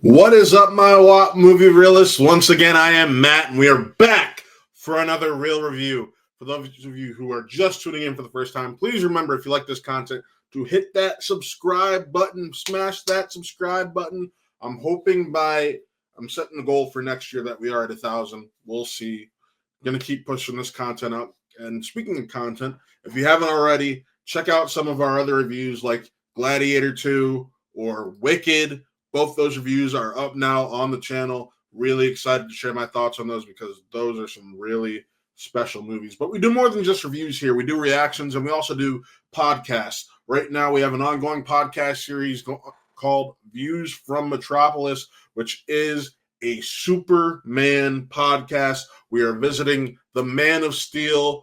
What is up, my movie realists? Once again, I am Matt, and we are back for another real review. For those of you who are just tuning in for the first time, please remember, if you like this content, to hit that subscribe button, smash that subscribe button. I'm setting the goal for next year that we are at 1,000. We'll see. Going to keep pushing this content up. And speaking of content, if you haven't already, check out some of our other reviews like Gladiator 2 or Wicked. Both those reviews are up now on the channel. Really excited to share my thoughts on those because those are some really special movies. But we do more than just reviews here. We do reactions and we also do podcasts. Right now, we have an ongoing podcast series called Views from Metropolis, which is a Superman podcast. We are visiting the Man of Steel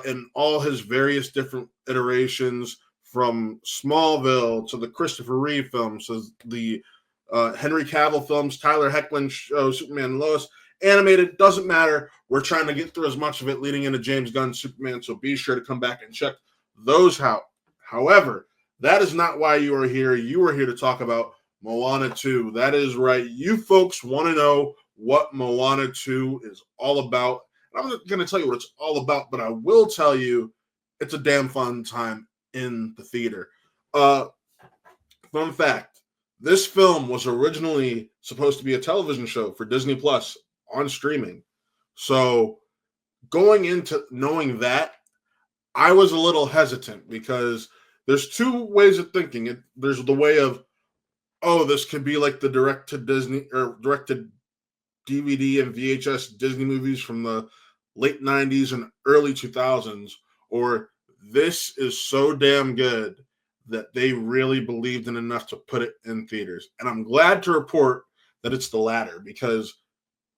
in all his various different iterations, from Smallville to the Christopher Reeve films, to the Henry Cavill films, Tyler Hoechlin show, Superman and Lois, animated, doesn't matter. We're trying to get through as much of it leading into James Gunn's Superman, so be sure to come back and check those out. However, that is not why you are here. You are here to talk about Moana 2. That is right. You folks want to know what Moana 2 is all about. I'm not going to tell you what it's all about, but I will tell you it's a damn fun time in the theater. Fun fact, this film was originally supposed to be a television show for Disney Plus on streaming. So going into knowing that, I was a little hesitant because there's two ways of thinking. There's the way of, oh, this could be like the direct to Disney or direct to DVD and VHS Disney movies from the late 90s and early 2000s, or this is so damn good that they really believed in enough to put it in theaters. And I'm glad to report that it's the latter, because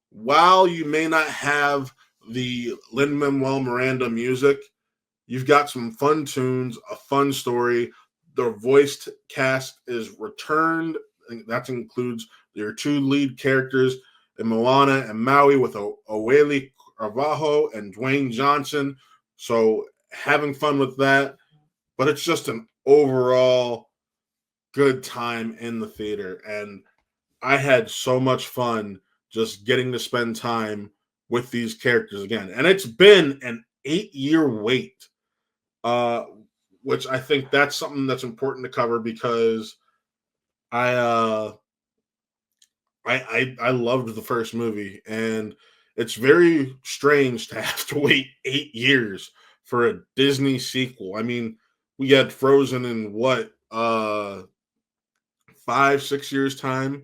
while you may not have the Lin Manuel Miranda music, you've got some fun tunes, a fun story. The voiced cast is returned. That includes your two lead characters in Moana and Maui with Auliʻi Cravalho and Dwayne Johnson. So having fun with that, but it's just an overall good time in the theater. And I had so much fun just getting to spend time with these characters again. And it's been an 8-year wait, which I think that's something that's important to cover, because I loved the first movie, and it's very strange to have to wait 8 years for a Disney sequel. I mean, we had Frozen in what, 5-6 years time.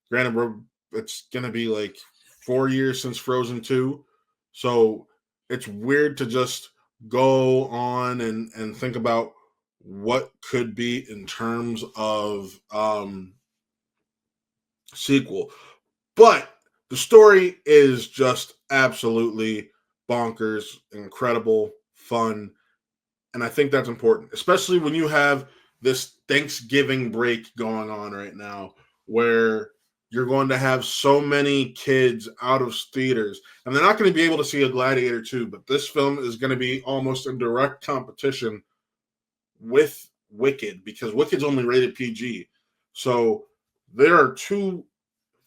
Granted, it's gonna be like 4 years since Frozen 2, so it's weird to just go on and think about what could be in terms of sequel. But the story is just absolutely bonkers, incredible, fun. And I think that's important, especially when you have this Thanksgiving break going on right now, where you're going to have so many kids out of theaters, and they're not going to be able to see a Gladiator 2, but this film is going to be almost in direct competition with Wicked, because Wicked's only rated PG. So there are two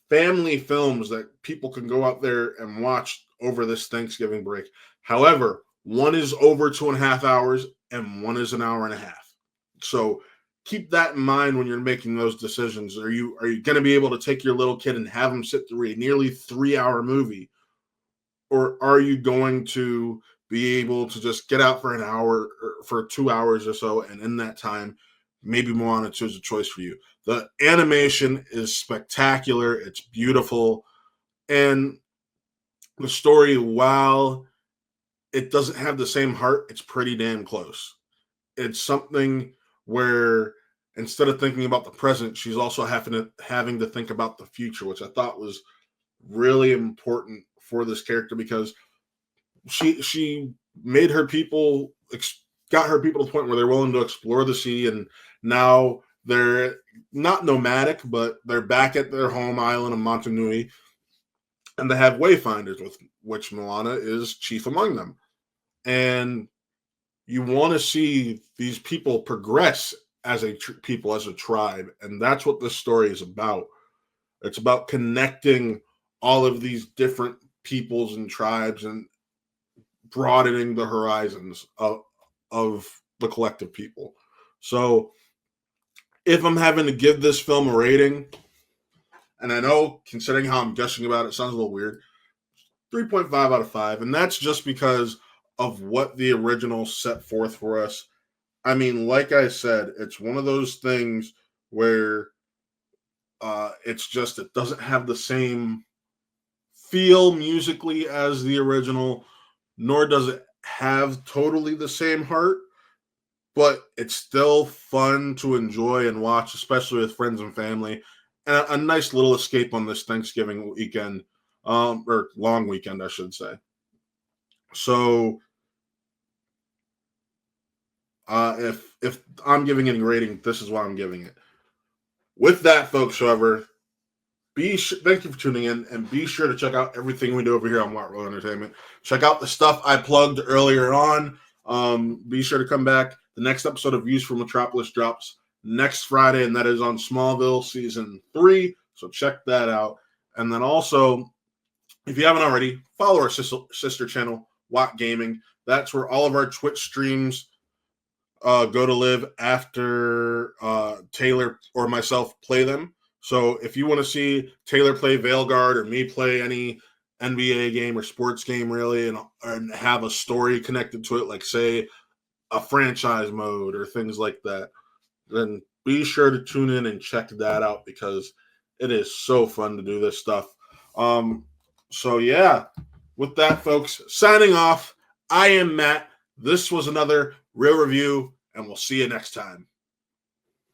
family films that people can go out there and watch over this Thanksgiving break. However, one is over 2.5 hours and one is an hour and a half. So keep that in mind when you're making those decisions. Are you going to be able to take your little kid and have them sit through a nearly 3-hour movie? Or are you going to be able to just get out for an hour or for 2 hours or so, and in that time, maybe Moana 2 is a choice for you? The animation is spectacular. It's beautiful. And the story, while it doesn't have the same heart, it's pretty damn close. It's something where instead of thinking about the present, she's also having to think about the future, which I thought was really important for this character, because she made her people, got her people to the point where they're willing to explore the sea, and now they're not nomadic, but they're back at their home island of Motunui, and they have wayfinders, with which Moana is chief among them. And you want to see these people progress as a people, as a tribe, and that's what this story is about. It's about connecting all of these different peoples and tribes and broadening the horizons of the collective people. So if I'm having to give this film a rating, and I know considering how I'm gushing about it, sounds a little weird, 3.5 out of 5. And that's just because of what the original set forth for us. I mean, like I said, it's one of those things where it's just, it doesn't have the same feel musically as the original, nor does it have totally the same heart, but it's still fun to enjoy and watch, especially with friends and family. And a nice little escape on this Thanksgiving weekend, or long weekend, I should say. So, if I'm giving any rating, this is what I'm giving it. With that, folks, however, thank you for tuning in, and be sure to check out everything we do over here on White Roll Entertainment. Check out the stuff I plugged earlier on. Be sure to come back. The next episode of Views from Metropolis drops next Friday, and that is on Smallville Season 3, so check that out. And then also, if you haven't already, follow our sister channel, Watt Gaming. That's where all of our Twitch streams go to live after Taylor or myself play them. So if you want to see Taylor play Veilguard or me play any NBA game or sports game, really, and have a story connected to it, like, say, a franchise mode or things like that, then be sure to tune in and check that out, because it is so fun to do this stuff. So, yeah, with that, folks, signing off. I am Matt. This was another Real Review, and we'll see you next time.